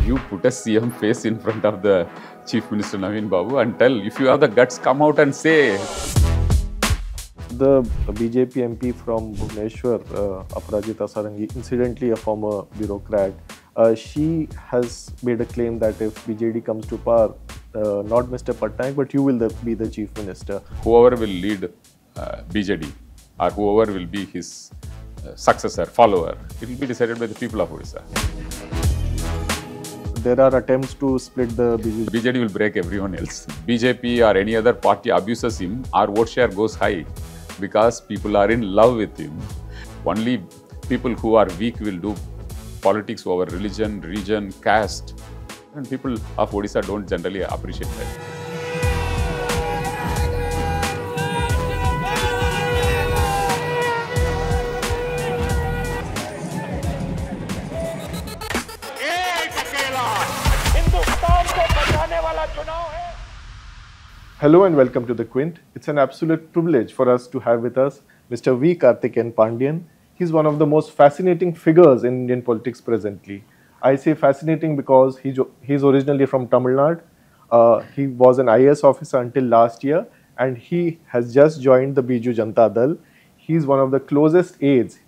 You put a CM face in front of the Chief Minister Naveen Babu and tell, if you have the guts, come out and say. The BJP MP from Bhubaneswar, Aparajita Sarangi, incidentally a former bureaucrat, she has made a claim that if BJD comes to power, not Mr. Patnaik, but you will be the Chief Minister. Whoever will lead BJD or whoever will be his successor, follower, it will be decided by the people of Odisha. There are attempts to split the BJP. BJD will break everyone else. BJP or any other party abuses him, our vote share goes high because people are in love with him. Only people who are weak will do politics over religion, region, caste, and people of Odisha don't generally appreciate that. Hello and welcome to the Quint. It's an absolute privilege for us to have with us Mr. VK Pandian. He's one of the most fascinating figures in Indian politics presently. I say fascinating because he's originally from Tamil Nadu. He was an IAS officer until last year and he has just joined the Biju Janata Dal. He's one of the closest aides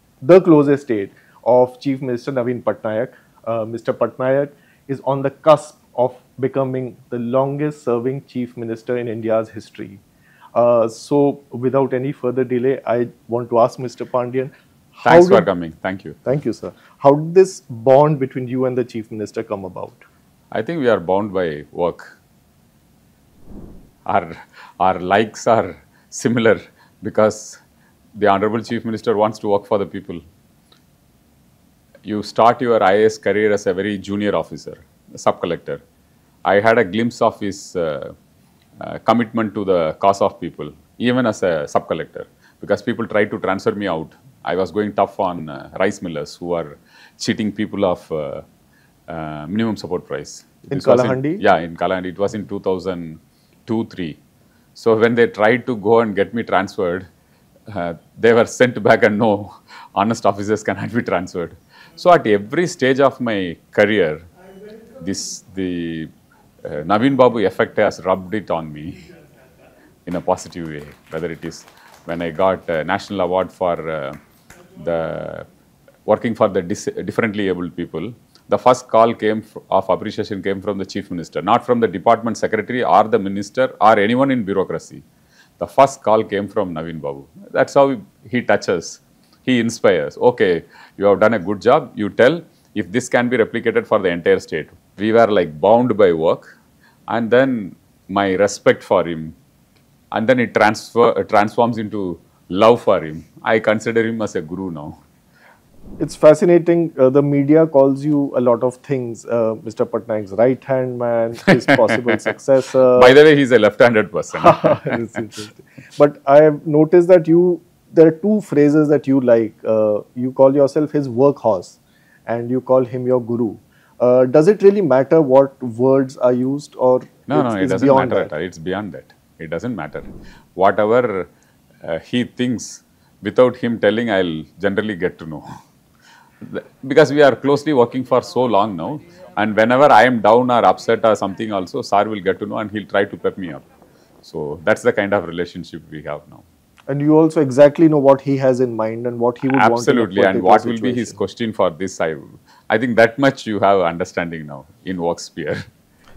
of Chief Minister Naveen Patnaik. Mr. Patnaik is on the cusp of becoming the longest serving Chief Minister in India's history. So without any further delay, I want to ask Mr. Pandian. Thanks for coming. Thank you. Thank you, sir. How did this bond between you and the Chief Minister come about? I think we are bound by work. Our likes are similar because the Honorable Chief Minister wants to work for the people. You start your IAS career as a very junior officer, a sub-collector. I had a glimpse of his commitment to the cause of people, even as a sub-collector, because people tried to transfer me out. I was going tough on rice millers who are cheating people of minimum support price. In Kalahandi? Yeah, in Kalahandi. It was in 2002-03. So when they tried to go and get me transferred, they were sent back and no, honest officers cannot be transferred. So at every stage of my career, the Naveen Babu effect has rubbed it on me in a positive way. Whether it is when I got a national award for the working for the differently abled people, the first call of appreciation came from the Chief Minister, not from the department secretary or the minister or anyone in bureaucracy. The first call came from Naveen Babu. That's how he touches. He inspires. Okay, you have done a good job. You tell if this can be replicated for the entire state. We were like bound by work, and then my respect for him, and then it transforms into love for him. I consider him as a guru now. It's fascinating. The media calls you a lot of things. Mr. Patnaik's right-hand man, his possible successor. By the way, he's a left-handed person. It's interesting. But I have noticed that there are two phrases that you like. You call yourself his workhorse and you call him your guru. Does it really matter what words are used, or No, it doesn't matter at all. It's beyond that. It doesn't matter. Whatever he thinks, without him telling, I'll generally get to know. Because we are closely working for so long now, and whenever I am down or upset or something also, Sir will get to know and he'll try to pep me up. So that's the kind of relationship we have now. And you also exactly know what he has in mind and what he would want. Absolutely, and what will be his question for this. I think that much you have understanding now in work sphere.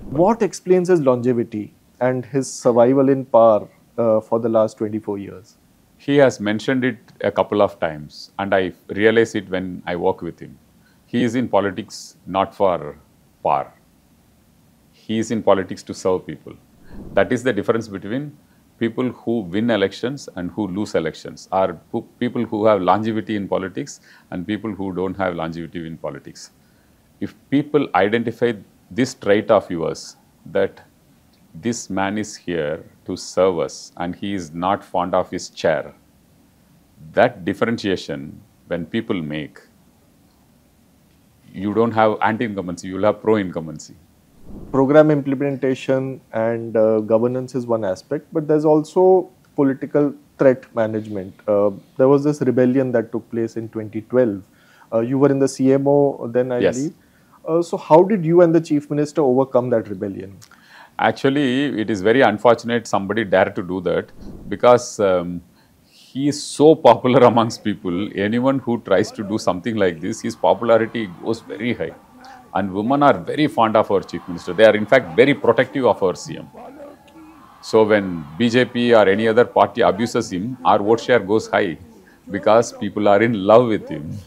What explains his longevity and his survival in power for the last 24 years? He has mentioned it a couple of times, and I realize it when I work with him. He is in politics not for power. He is in politics to serve people. That is the difference between people who win elections and who lose elections, or people who have longevity in politics and people who don't have longevity in politics. If people identify this trait of yours, that this man is here to serve us and he is not fond of his chair, that differentiation when people make, you don't have anti-incumbency, you will have pro-incumbency. Program implementation and governance is one aspect, but there's also political threat management. There was this rebellion that took place in 2012. You were in the CMO then, I believe. So how did you and the Chief Minister overcome that rebellion? Actually, it is very unfortunate somebody dared to do that because he is so popular amongst people. Anyone who tries to do something like this, his popularity goes very high. And women are very fond of our Chief Minister. They are in fact very protective of our CM. So when BJP or any other party abuses him, our vote share goes high because people are in love with him.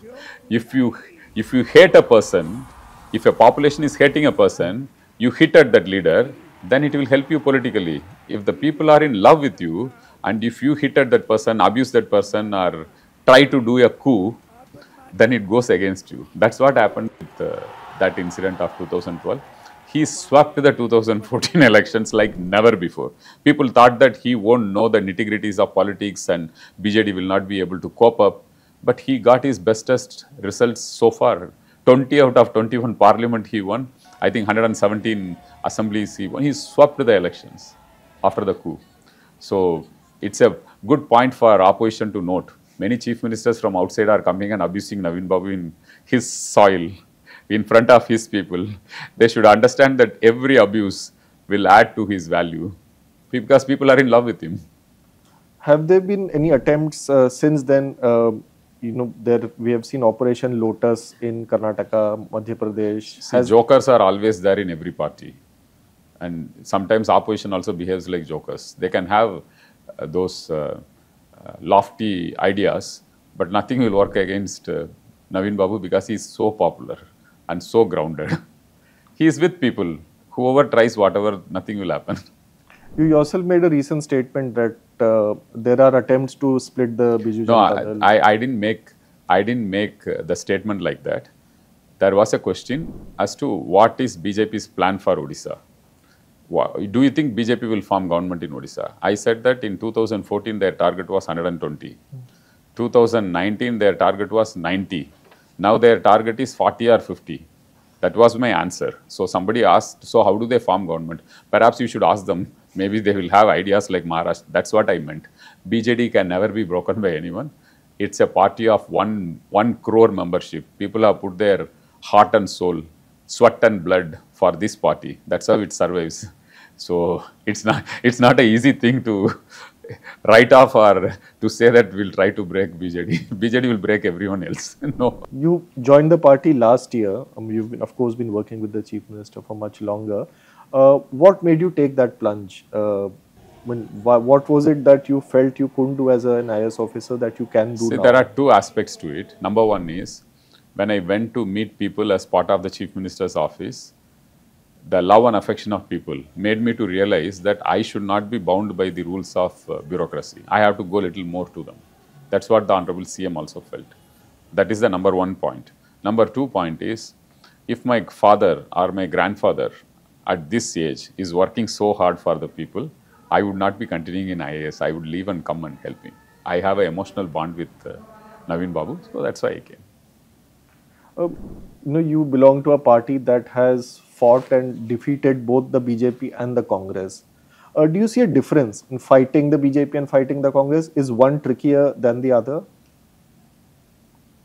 If you if you hate a person, if a population is hating a person, you hit at that leader, then it will help you politically. If the people are in love with you, and if you hit at that person, abuse that person, or try to do a coup, then it goes against you. That's what happened with that incident of 2012. He swept the 2014 elections like never before. People thought that he won't know the nitty-gritties of politics and BJD will not be able to cope up. But he got his bestest results so far. 20 out of 21 parliament he won. I think 117 assemblies he won. He swept the elections after the coup. So it's a good point for opposition to note. Many chief ministers from outside are coming and abusing Naveen Babu in his soil, in front of his people. They should understand that every abuse will add to his value because people are in love with him. Have there been any attempts since then? We have seen Operation Lotus in Karnataka, Madhya Pradesh. See, jokers are always there in every party. And sometimes opposition also behaves like jokers. They can have those lofty ideas, but nothing will work against Naveen Babu because he is so popular and so grounded. He is with people. Whoever tries whatever, nothing will happen. You yourself made a recent statement that there are attempts to split the Biju Janata Dal. I didn't make the statement like that. There was a question as to what is BJP's plan for Odisha. Do you think BJP will form government in Odisha? I said that in 2014 their target was 120. 2019 their target was 90. Now their target is 40 or 50. That was my answer. So somebody asked, so how do they form government? Perhaps you should ask them. Maybe they will have ideas like Maharashtra. That's what I meant. BJD can never be broken by anyone. It's a party of one crore membership. People have put their heart and soul, sweat and blood for this party. That's how it survives. So it's not an easy thing to write off or to say that we'll try to break BJD. BJD will break everyone else. No. You joined the party last year. You've been, of course, been working with the Chief Minister for much longer. What made you take that plunge? What was it that you felt you couldn't do as an IAS officer that you can do now? There are two aspects to it. Number one is, when I went to meet people as part of the Chief Minister's office, the love and affection of people made me to realize that I should not be bound by the rules of bureaucracy. I have to go a little more to them. That's what the Honorable CM also felt. That is the number one point. Number two point is, if my father or my grandfather at this age is working so hard for the people, I would not be continuing in IAS. I would leave and come and help him. I have an emotional bond with Naveen Babu, so that's why I came. You belong to a party that has fought and defeated both the BJP and the Congress. Do you see a difference in fighting the BJP and fighting the Congress? Is one trickier than the other?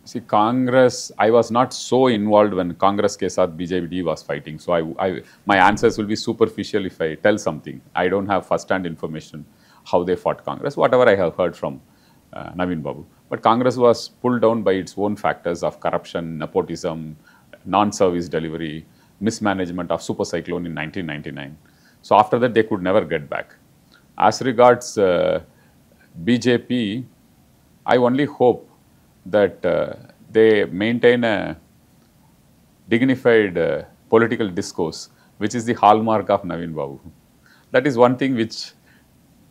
See, Congress, I was not so involved when Congress ke saath BJD was fighting. So my answers will be superficial if I tell something. I don't have first-hand information how they fought Congress, whatever I have heard from Naveen Babu. But Congress was pulled down by its own factors of corruption, nepotism, non-service delivery, mismanagement of super cyclone in 1999. So after that, they could never get back. As regards BJP, I only hope that they maintain a dignified political discourse, which is the hallmark of Naveen Babu. That is one thing which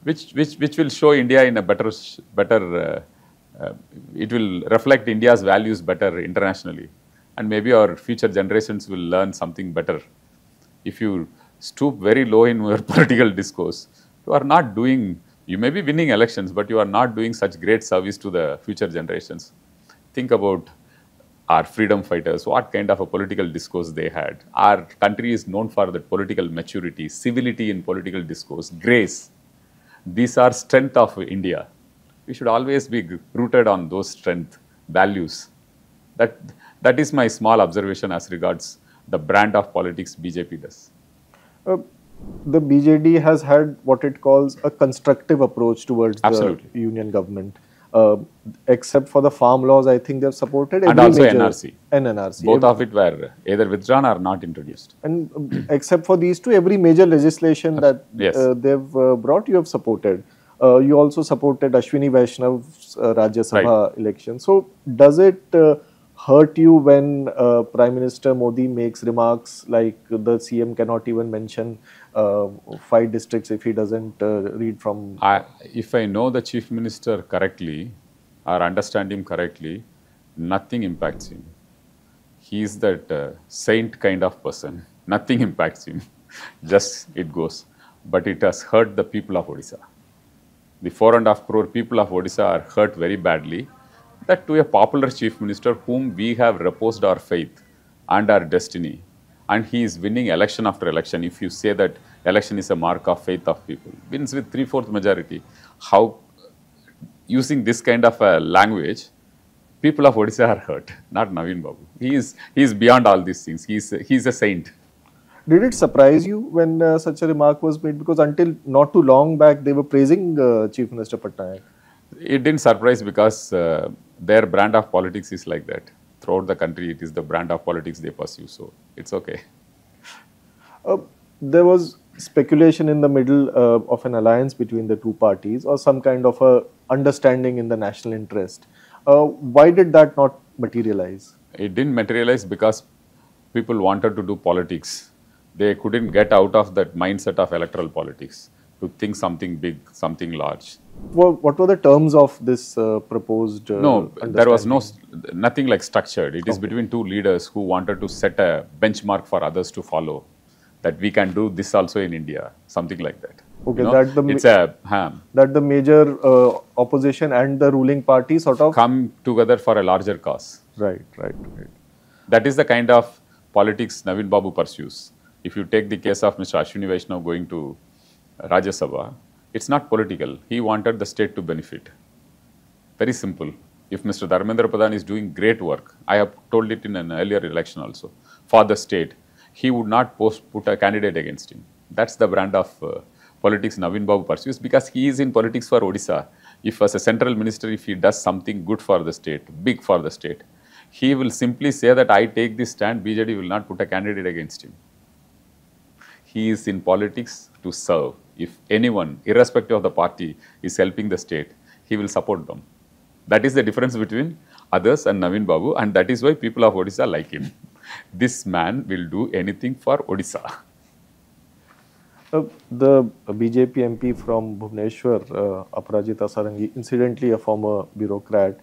will show India in a better it will reflect India's values better internationally. And maybe our future generations will learn something better. If you stoop very low in your political discourse, you may be winning elections, but you are not doing such great service to the future generations. Think about our freedom fighters, what kind of a political discourse they had. Our country is known for the political maturity, civility in political discourse, grace. These are strength of India. We should always be rooted on those strength, values. That is my small observation as regards the brand of politics BJP does. Uh, the BJD has had what it calls a constructive approach towards Absolutely. the union government. Uh, Except for the farm laws, I think they've supported And every also major NRC. NRC. Both of it were either withdrawn or not introduced. And except for these two, every major legislation that Yes. they've brought, you have supported. You also supported Ashwini Vaishnav's Rajya Sabha election. So, does it hurt you when Prime Minister Modi makes remarks like the CM cannot even mention 5 districts if he doesn't read from? If I know the Chief Minister correctly or understand him correctly, nothing impacts him. He is that saint kind of person. Nothing impacts him. Just it goes. But it has hurt the people of Odisha. The 4.5 crore people of Odisha are hurt very badly. That to a popular Chief Minister whom we have reposed our faith and our destiny. And he is winning election after election. If you say that election is a mark of faith of people, wins with 3/4 majority. How, using this kind of a language, people of Odisha are hurt, not Naveen Babu. He is beyond all these things. He's a saint. Did it surprise you when such a remark was made? Because until not too long back, they were praising Chief Minister Patnaik. It didn't surprise because their brand of politics is like that. Throughout the country, it is the brand of politics they pursue. So it's okay. There was speculation in the middle of an alliance between the two parties or some kind of a understanding in the national interest. Why did that not materialize? It didn't materialize because people wanted to do politics. They couldn't get out of that mindset of electoral politics to think something big, something large. What were the terms of this proposed No, there was nothing like structured. It is between two leaders who wanted to set a benchmark for others to follow. That we can do this also in India, something like that. Okay, you know, that the major opposition and the ruling party sort of come together for a larger cause. Right. That is the kind of politics Naveen Babu pursues. If you take the case of Mr. Ashwini Vaishnav going to Rajya Sabha, it's not political. He wanted the state to benefit. Very simple. If Mr. Dharmendra Pradhan is doing great work, I have told it in an earlier election also, for the state, he would not put a candidate against him. That's the brand of politics Naveen Babu pursues because he is in politics for Odisha. If as a central minister, if he does something good for the state, big for the state, he will simply say that I take this stand, BJD will not put a candidate against him. He is in politics to serve. If anyone, irrespective of the party, is helping the state, he will support them. That is the difference between others and Naveen Babu, and that is why people of Odisha like him. This man will do anything for Odisha. The BJP MP from Bhubaneswar, Aparajita Sarangi, incidentally a former bureaucrat,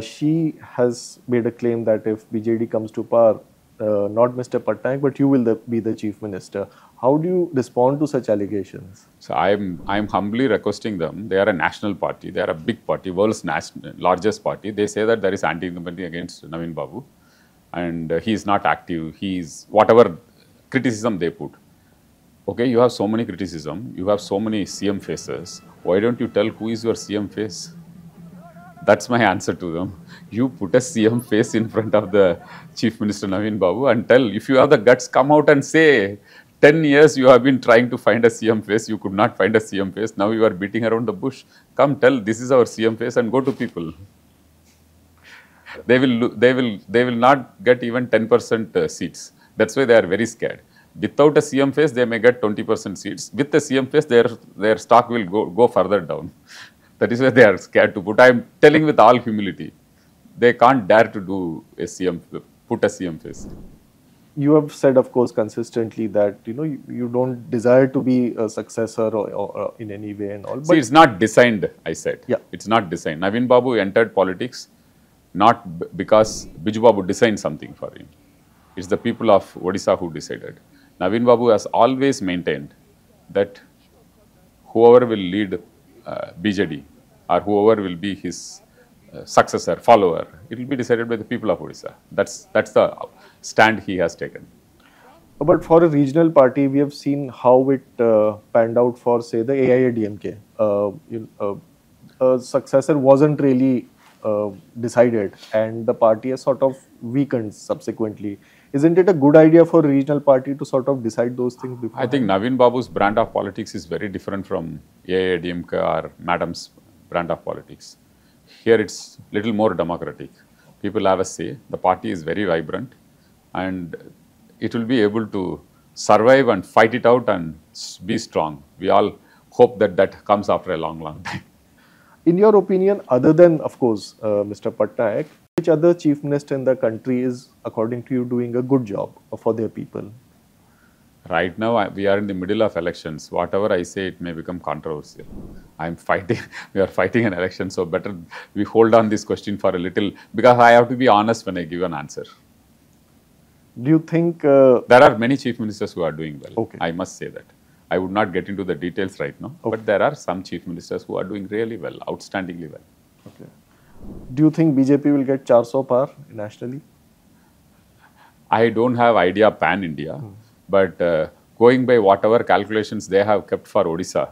she has made a claim that if BJD comes to power, not Mr. Patnaik, but you will be the chief minister. How do you respond to such allegations? So I'm humbly requesting them. They are a national party. They are a big party, world's largest party. They say that there is anti-incumbency against Naveen Babu, and he is not active. He is whatever criticism they put. Okay, you have so many criticism. You have so many CM faces. Why don't you tell who is your CM face? That's my answer to them. You put a CM face in front of the Chief Minister Naveen Babu and tell, if you have the guts, come out and say, 10 years you have been trying to find a CM face, you could not find a CM face, now you are beating around the bush. Come tell, this is our CM face and go to people. They will not get even 10% seats. That's why they are very scared. Without a CM face, they may get 20% seats. With a CM face, their stock will go further down. That is why they are scared to put. I am telling with all humility, they can't dare to do put a CM face. You have said, of course, consistently that you don't desire to be a successor or in any way and all. But see, it's not designed. I said, yeah, it's not designed. Naveen Babu entered politics not because Biju Babu designed something for him. It's the people of Odisha who decided. Naveen Babu has always maintained that whoever will lead BJD or whoever will be his successor, follower, it will be decided by the people of Odisha. That's the stand he has taken. But for a regional party, we have seen how it panned out for, say, the AIADMK. A successor wasn't really decided, and the party has sort of weakened subsequently. Isn't it a good idea for a regional party to sort of decide those things before? I think Naveen Babu's brand of politics is very different from AIADMK or Madam's brand of politics. Here it's little more democratic. People have a say. The party is very vibrant and it will be able to survive and fight it out and be strong. We all hope that that comes after a long, long time. In your opinion, other than, of course, Mr. Patnaik, which other chief minister in the country is, according to you, doing a good job for their people? Right now, we are in the middle of elections. Whatever I say, it may become controversial. I'm fighting, we are fighting an election, so better we hold on this question for a little, because I have to be honest when I give an answer. Do you think... there are many chief ministers who are doing well. Okay. I must say that. I would not get into the details right now, but there are some chief ministers who are doing really well, outstandingly well. Okay. Do you think BJP will get 400 par nationally? I don't have idea pan-India, but going by whatever calculations they have kept for Odisha,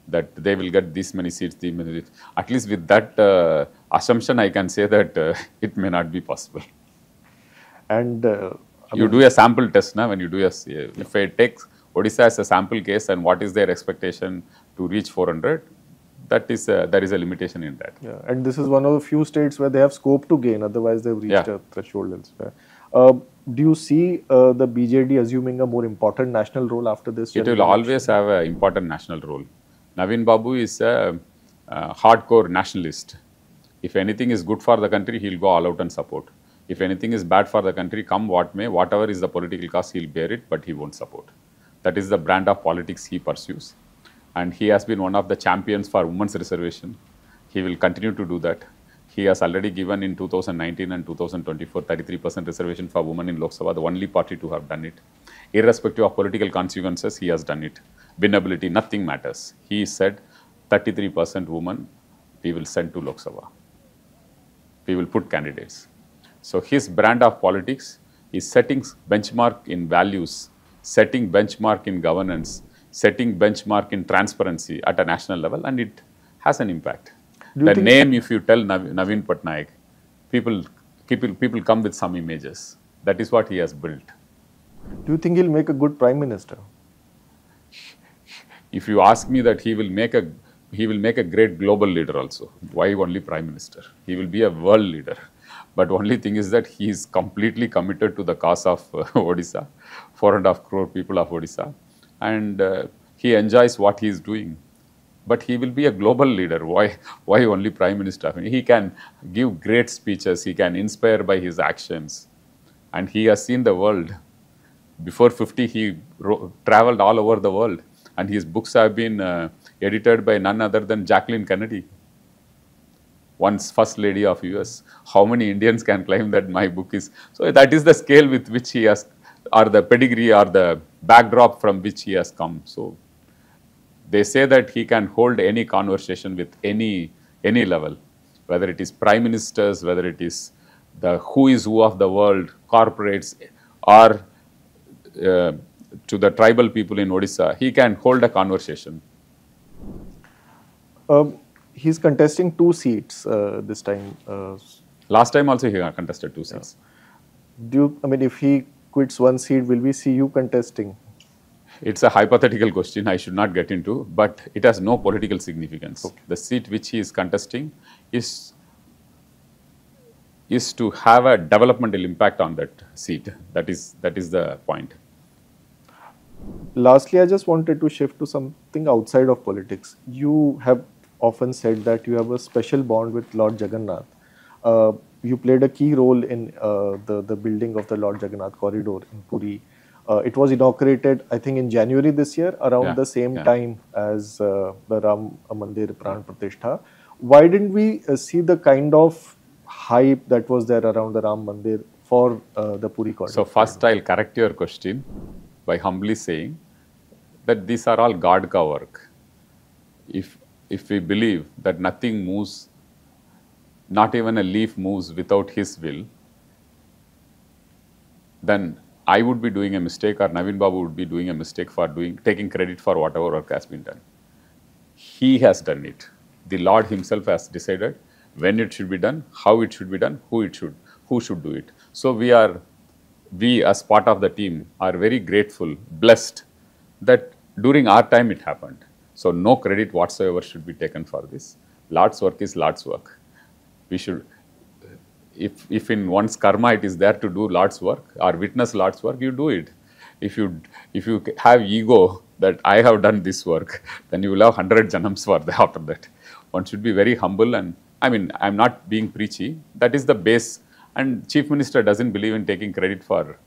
that they will get this many seats, at least with that assumption, I can say that it may not be possible. And you do a sample test now when you do a, if I take Odisha as a sample case and what is their expectation to reach 400, that is there is a limitation in that. Yeah, and this is one of the few states where they have scope to gain, otherwise they've reached a threshold elsewhere. Do you see the BJD assuming a more important national role after this? It will always have an important national role. Naveen Babu is a hardcore nationalist. If anything is good for the country, he'll go all out and support. If anything is bad for the country, come what may, whatever is the political cost, he'll bear it, but he won't support. That is the brand of politics he pursues. And he has been one of the champions for women's reservation. He will continue to do that. He has already given in 2019 and 2024 33% reservation for women in Lok Sabha, the only party to have done it. Irrespective of political consequences, he has done it. Winnability, nothing matters. He said 33% women we will send to Lok Sabha. We will put candidates. So his brand of politics is setting benchmark in values, setting benchmark in governance, setting benchmark in transparency at a national level, and it has an impact. The name, if you tell Naveen Patnaik, people come with some images. That is what he has built. Do you think he'll make a good prime minister? If you ask me that he will make a great global leader also. Why only prime minister? He will be a world leader. But only thing is that he is completely committed to the cause of Odisha, 4.5 crore people of Odisha, and he enjoys what he is doing. But he will be a global leader. Why only prime minister? I mean, he can give great speeches. He can inspire by his actions, and he has seen the world. Before 50, he traveled all over the world, and his books have been edited by none other than Jacqueline Kennedy, once First Lady of US. How many Indians can claim that my book is? So that is the scale with which he has, or the pedigree or the backdrop from which he has come. So they say that he can hold any conversation with any level, whether it is prime ministers, whether it is the who is who of the world, corporates, or to the tribal people in Odisha. He can hold a conversation. He's contesting 2 seats this time. Last time also he contested 2 seats. If he quits 1 seat, will we see you contesting? It's a hypothetical question I should not get into, but it has no political significance. Okay. The seat which he is contesting is to have a developmental impact on that seat. That is the point. Lastly, I just wanted to shift to something outside of politics. You have often said that you have a special bond with Lord Jagannath. You played a key role in the building of the Lord Jagannath corridor in Puri. It was inaugurated, I think, in January this year, around the same time as the Ram Mandir Pran Pratishtha. Why didn't we see the kind of hype that was there around the Ram Mandir for the Puri corridor? So first I'll correct your question by humbly saying that these are all God ka work. If we believe that nothing moves, not even a leaf moves without His will, then I would be doing a mistake, or Naveen Babu would be doing a mistake for taking credit for whatever work has been done. He has done it. The Lord Himself has decided when it should be done, how it should be done, who should do it. So we are we as part of the team are very grateful, blessed that during our time it happened. So no credit whatsoever should be taken for this. Lord's work is Lord's work. We should, if in one's karma it is there to do Lord's work or witness Lord's work, you do it. If you have ego that I have done this work, then you will have 100 janams for that after that. One should be very humble, and I mean, I'm not being preachy. That is the base. And Chief Minister doesn't believe in taking credit for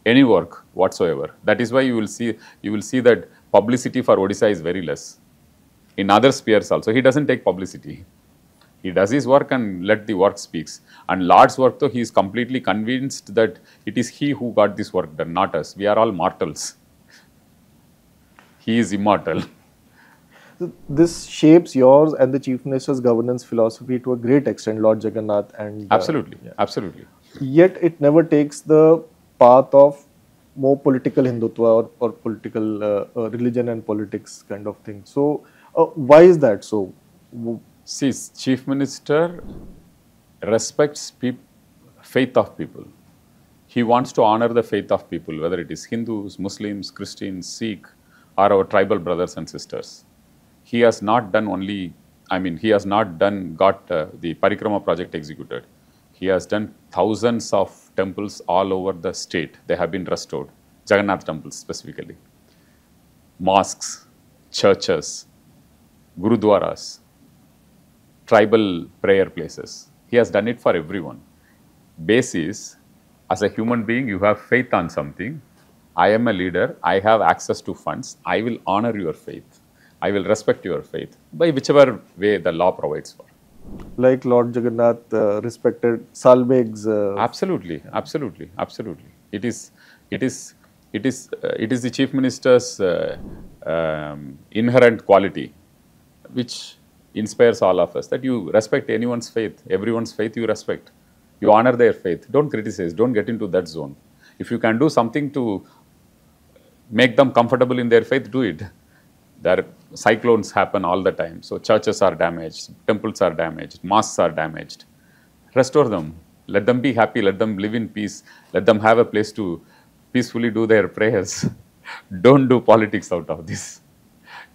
any work whatsoever. That is why you will see that publicity for Odisha is very less. In other spheres also, he doesn't take publicity. He does his work and let the work speaks. And Lord's work, though, he is completely convinced that it is he who got this work done, not us. We are all mortals. He is immortal. This shapes yours and the Chief Minister's governance philosophy to a great extent, Lord Jagannath. And absolutely, absolutely. Yet it never takes the path of more political Hindutva or political religion and politics kind of thing. So, why is that so? See, Chief Minister respects faith of people. He wants to honor the faith of people, whether it is Hindus, Muslims, Christians, Sikh, or our tribal brothers and sisters. He has not done only, I mean, he has not got the Parikrama project executed. He has done thousands of temples all over the state. They have been restored. Jagannath temples specifically. Mosques, churches, gurudwaras, tribal prayer places. He has done it for everyone. Base is, as a human being, you have faith on something. I am a leader. I have access to funds. I will honor your faith. I will respect your faith by whichever way the law provides for. Like Lord Jagannath respected Salbeg's. Absolutely, absolutely, absolutely. It is the Chief Minister's inherent quality, which inspires all of us, that you respect anyone's faith, everyone's faith you respect. You honor their faith. Don't criticize. Don't get into that zone. If you can do something to make them comfortable in their faith, do it. There cyclones happen all the time. So churches are damaged, temples are damaged, mosques are damaged. Restore them. Let them be happy. Let them live in peace. Let them have a place to peacefully do their prayers. Don't do politics out of this.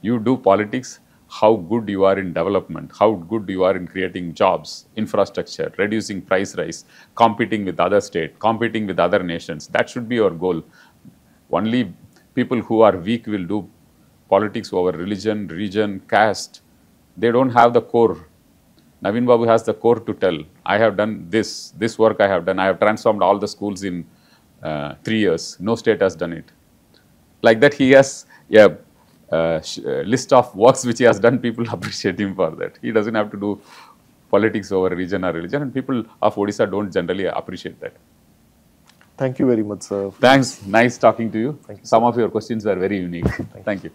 You do politics how good you are in development, how good you are in creating jobs, infrastructure, reducing price rise, competing with other states, competing with other nations. That should be your goal. Only people who are weak will do politics over religion, region, caste. They don't have the core. Naveen Babu has the core to tell. I have done this work I have done. I have transformed all the schools in 3 years. No state has done it. Like that, he has a list of works which he has done. People appreciate him for that. He doesn't have to do politics over region or religion, and people of Odisha don't generally appreciate that. Thank you very much, sir. Thanks. Nice talking to you. Thank you. Some of your questions were very unique. Thank you.